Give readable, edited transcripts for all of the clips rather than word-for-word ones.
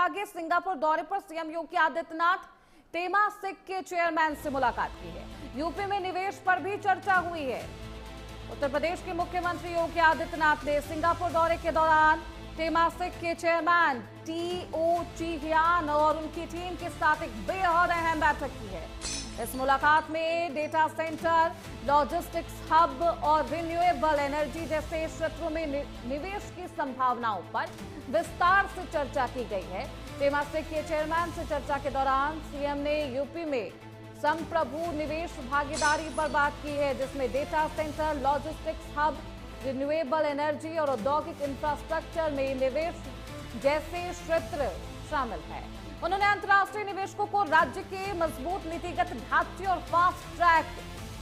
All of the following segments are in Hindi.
आगे सिंगापुर दौरे पर सीएम योगी आदित्यनाथ तेमासिक के चेयरमैन से मुलाकात की है। यूपी में निवेश पर भी चर्चा हुई है। उत्तर प्रदेश के मुख्यमंत्री योगी आदित्यनाथ ने सिंगापुर दौरे के दौरान तेमासिक के चेयरमैन टीओ चिहियान और उनकी टीम के साथ एक बेहद अहम बैठक की है। इस मुलाकात में डेटा सेंटर, लॉजिस्टिक्स हब और रिन्यूएबल एनर्जी जैसे क्षेत्रों में निवेश की संभावनाओं पर विस्तार से चर्चा की गई है। तेमासिक के चेयरमैन से चर्चा के दौरान सीएम ने यूपी में संप्रभु निवेश भागीदारी पर बात की है, जिसमें data centre, logistics hub, renewable energy और औद्योगिक इंफ्रास्ट्रक्चर में निवेश जैसे क्षेत्र शामिल है। उन्होंने अंतर्राष्ट्रीय निवेशकों को राज्य के मजबूत नीतिगत ढांचे और फास्ट ट्रैक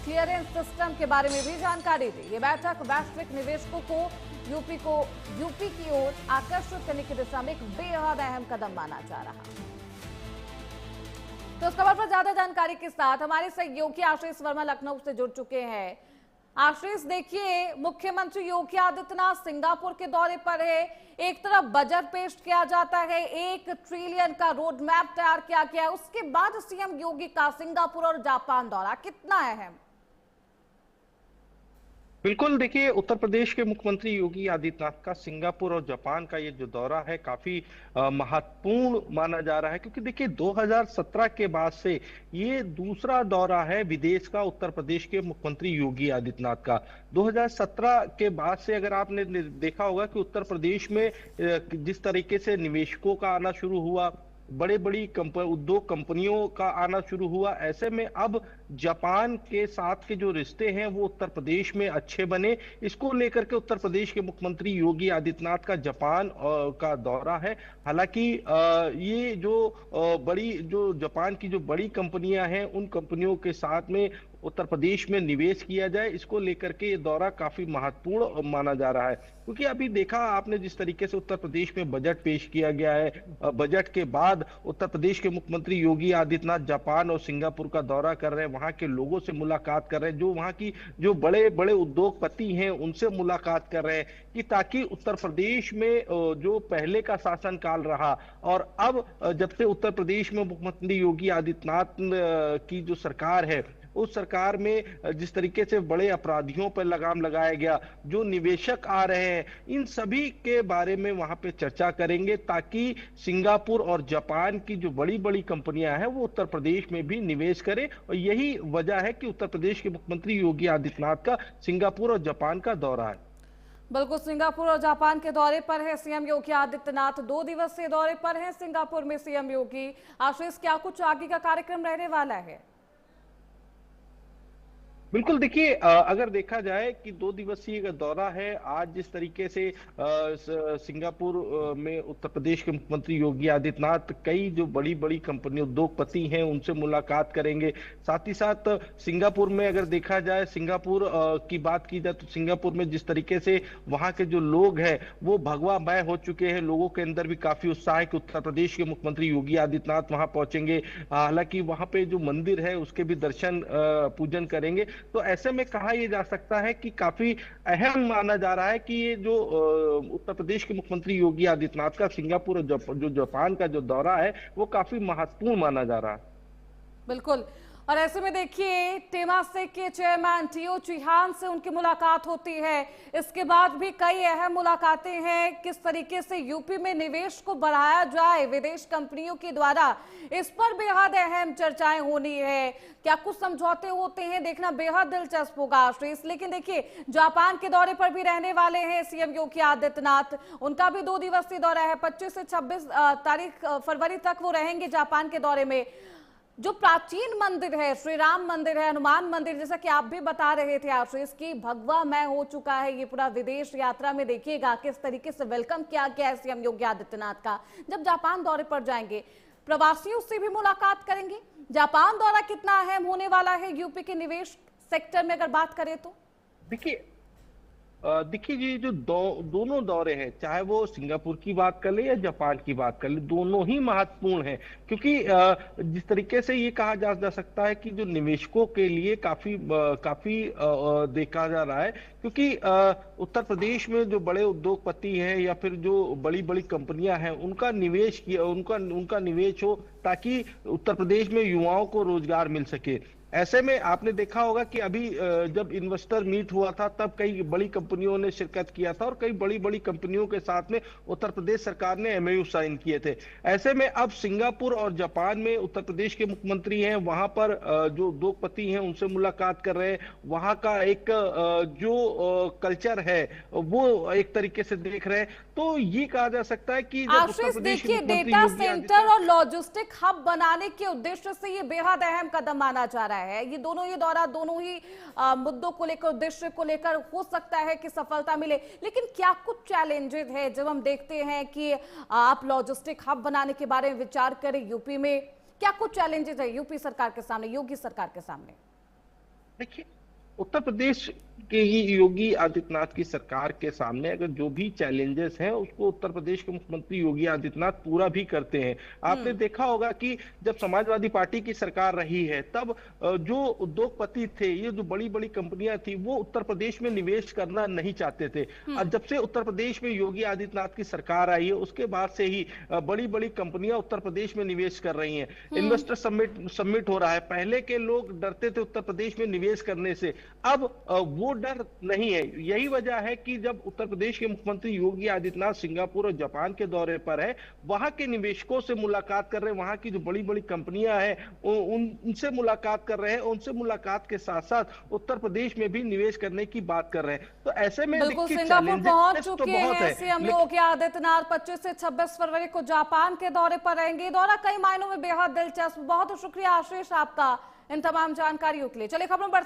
क्लियरेंस सिस्टम के बारे में भी जानकारी दी। ये बैठक वैश्विक निवेशकों को यूपी की ओर आकर्षित करने की दिशा में एक बेहद अहम कदम माना जा रहा है। तो इस खबर पर ज्यादा जानकारी के साथ हमारे सहयोगी आशीष वर्मा लखनऊ से जुड़ चुके हैं। आशीष, देखिए, मुख्यमंत्री योगी आदित्यनाथ सिंगापुर के दौरे पर है। एक तरफ बजट पेश किया जाता है, 1 ट्रिलियन का रोड मैप तैयार किया गया है। उसके बाद सीएम योगी का सिंगापुर और जापान दौरा कितना अहम? बिल्कुल, देखिए, उत्तर प्रदेश के मुख्यमंत्री योगी आदित्यनाथ का सिंगापुर और जापान का ये जो दौरा है काफी महत्वपूर्ण माना जा रहा है, क्योंकि देखिए 2017 के बाद से ये दूसरा दौरा है विदेश का उत्तर प्रदेश के मुख्यमंत्री योगी आदित्यनाथ का। 2017 के बाद से अगर आपने देखा होगा कि उत्तर प्रदेश में जिस तरीके से निवेशकों का आना शुरू हुआ, बड़े बड़ी उद्योग कंपनियों का आना शुरू हुआ, ऐसे में अब जापान के साथ के जो रिश्ते हैं वो उत्तर प्रदेश में अच्छे बने। इसको लेकर के उत्तर प्रदेश के मुख्यमंत्री योगी आदित्यनाथ का जापान का दौरा है। हालांकि ये जो जापान की जो बड़ी कंपनियां हैं, उन कंपनियों के साथ में उत्तर प्रदेश में निवेश किया जाए, इसको लेकर के ये दौरा काफी महत्वपूर्ण माना जा रहा है। क्योंकि अभी देखा आपने जिस तरीके से उत्तर प्रदेश में बजट पेश किया गया है, बजट के बाद उत्तर प्रदेश के मुख्यमंत्री योगी आदित्यनाथ जापान और सिंगापुर का दौरा कर रहे हैं, वहां के लोगों से मुलाकात कर रहे हैं, जो वहां की जो बड़े बड़े उद्योगपति हैं उनसे मुलाकात कर रहे हैं, कि ताकि उत्तर प्रदेश में जो पहले का शासनकाल रहा और अब जब से उत्तर प्रदेश में मुख्यमंत्री योगी आदित्यनाथ की जो सरकार है, उस सरकार में जिस तरीके से बड़े अपराधियों पर लगाम लगाया गया, जो निवेशक आ रहे हैं, इन सभी के बारे में वहां पे चर्चा करेंगे, ताकि सिंगापुर और जापान की जो बड़ी बड़ी कंपनियां हैं वो उत्तर प्रदेश में भी निवेश करें। और यही वजह है कि उत्तर प्रदेश के मुख्यमंत्री योगी आदित्यनाथ का सिंगापुर और जापान का दौरा है। बिल्कुल, सिंगापुर और जापान के दौरे पर है सीएम योगी आदित्यनाथ। 2 दिवसीय दौरे पर है सिंगापुर में सीएम योगी। आशीष, क्या कुछ आगे का कार्यक्रम रहने वाला है? बिल्कुल, देखिए, अगर देखा जाए कि 2 दिवसीय दौरा है, आज जिस तरीके से सिंगापुर में उत्तर प्रदेश के मुख्यमंत्री योगी आदित्यनाथ कई जो बड़ी बड़ी कंपनी उद्योगपति हैं उनसे मुलाकात करेंगे। साथ ही साथ सिंगापुर में अगर देखा जाए, सिंगापुर की बात की जाए तो सिंगापुर में जिस तरीके से वहां के जो लोग हैं वो भगवामय हो चुके हैं, लोगों के अंदर भी काफी उत्साह है कि उत्तर प्रदेश के मुख्यमंत्री योगी आदित्यनाथ वहां पहुंचेंगे। हालांकि वहां पे जो मंदिर है उसके भी दर्शन पूजन करेंगे। तो ऐसे में कहा यह जा सकता है कि काफी अहम माना जा रहा है कि ये जो उत्तर प्रदेश के मुख्यमंत्री योगी आदित्यनाथ का सिंगापुर और जो जापान का जो दौरा है वो काफी महत्वपूर्ण माना जा रहा है। बिल्कुल, और ऐसे में देखिए तेमासिक के चेयरमैन टीओ चिहियान से उनकी मुलाकात होती है। इसके बाद भी कई अहम मुलाकातें हैं। किस तरीके से यूपी में निवेश को बढ़ाया जाए विदेश कंपनियों के द्वारा, इस पर बेहद अहम चर्चाएं होनी है। क्या कुछ समझौते होते हैं, देखना बेहद दिलचस्प होगा आशीष। लेकिन देखिए, जापान के दौरे पर भी रहने वाले हैं सीएम योगी आदित्यनाथ। उनका भी 2 दिवसीय दौरा है, 25 से 26 तारीख फरवरी तक वो रहेंगे जापान के दौरे में। जो प्राचीन मंदिर है, श्री राम मंदिर है, हनुमान मंदिर, जैसा कि आप भी बता रहे थे आशीष की भगवामय हो चुका है ये पूरा विदेश यात्रा में। देखिएगा किस तरीके से वेलकम किया गया है सीएम योगी आदित्यनाथ का। जब जापान दौरे पर जाएंगे, प्रवासियों से भी मुलाकात करेंगे। जापान दौरा कितना अहम होने वाला है यूपी के निवेश सेक्टर में अगर बात करें तो? देखिए, देखिए ये जो दोनों दौरे हैं, चाहे वो सिंगापुर की बात कर ले या जापान की बात कर ले, दोनों ही महत्वपूर्ण हैं। क्योंकि जिस तरीके से ये कहा जा सकता है कि जो निवेशकों के लिए काफी देखा जा रहा है, क्योंकि उत्तर प्रदेश में जो बड़े उद्योगपति हैं या फिर जो बड़ी बड़ी कंपनियां हैं, उनका निवेश हो, ताकि उत्तर प्रदेश में युवाओं को रोजगार मिल सके। ऐसे में आपने देखा होगा कि अभी जब इन्वेस्टर मीट हुआ था, तब कई बड़ी कंपनियों ने शिरकत किया था और कई बड़ी बड़ी कंपनियों के साथ में उत्तर प्रदेश सरकार ने एमओयू साइन किए थे। ऐसे में अब सिंगापुर और जापान में उत्तर प्रदेश के मुख्यमंत्री हैं, वहां पर जो उद्योगपति हैं उनसे मुलाकात कर रहे हैं। वहां का एक जो कल्चर है वो एक तरीके से देख रहे हैं। तो ये कहा जा सकता है कि जब उत्तर आशीष प्रदेश के देखिए, मुख्यमंत्री डेटा योगी सेंटर और लॉजिस्टिक हब बनाने के उद्देश्य से ये बेहद अहम कदम माना जा रहा है। ये दौरा दोनों ही मुद्दों को लेकर, उद्देश्य को लेकर हो सकता है कि सफलता मिले, लेकिन क्या कुछ चैलेंजेस है जब हम देखते हैं कि आप लॉजिस्टिक हब बनाने के बारे में विचार करें यूपी में, क्या कुछ चैलेंजेस है यूपी सरकार के सामने, योगी सरकार के सामने? देखिए, उत्तर प्रदेश के ही योगी आदित्यनाथ की सरकार के सामने अगर जो भी चैलेंजेस हैं, उसको उत्तर प्रदेश के मुख्यमंत्री योगी आदित्यनाथ पूरा भी करते हैं। आपने देखा होगा कि जब समाजवादी पार्टी की सरकार रही है, तब जो उद्योगपति थे, ये जो बड़ी बड़ी कंपनियां थी, वो उत्तर प्रदेश में निवेश करना नहीं चाहते थे। और जब से उत्तर प्रदेश में योगी आदित्यनाथ की सरकार आई है, उसके बाद से ही बड़ी बड़ी कंपनियां उत्तर प्रदेश में निवेश कर रही हैं। इन्वेस्टर समिट हो रहा है। पहले के लोग डरते थे उत्तर प्रदेश में निवेश करने से, अब वो डर नहीं है। यही वजह है कि जब उत्तर प्रदेश के मुख्यमंत्री योगी आदित्यनाथ सिंगापुर और जापान के दौरे पर है, वहां के निवेशकों से मुलाकात कर रहे हैं, वहां की जो बड़ी बड़ी कंपनियां हैं उनसे मुलाकात कर रहे हैं। उनसे मुलाकात के साथ साथ उत्तर प्रदेश में भी निवेश करने की बात कर रहे हैं। तो ऐसे में बिल्कुल, देखिए सिंगापुर पहुंच तो चुके बहुत हैं है, सीएम योगी आदित्यनाथ। 25 से 26 फरवरी को जापान के दौरे पर रहेंगे। ये दौरा कई मायनों में बेहद दिलचस्प। बहुत शुक्रिया आशीष आपका इन तमाम जानकारियों के लिए। चलिए खबरों पर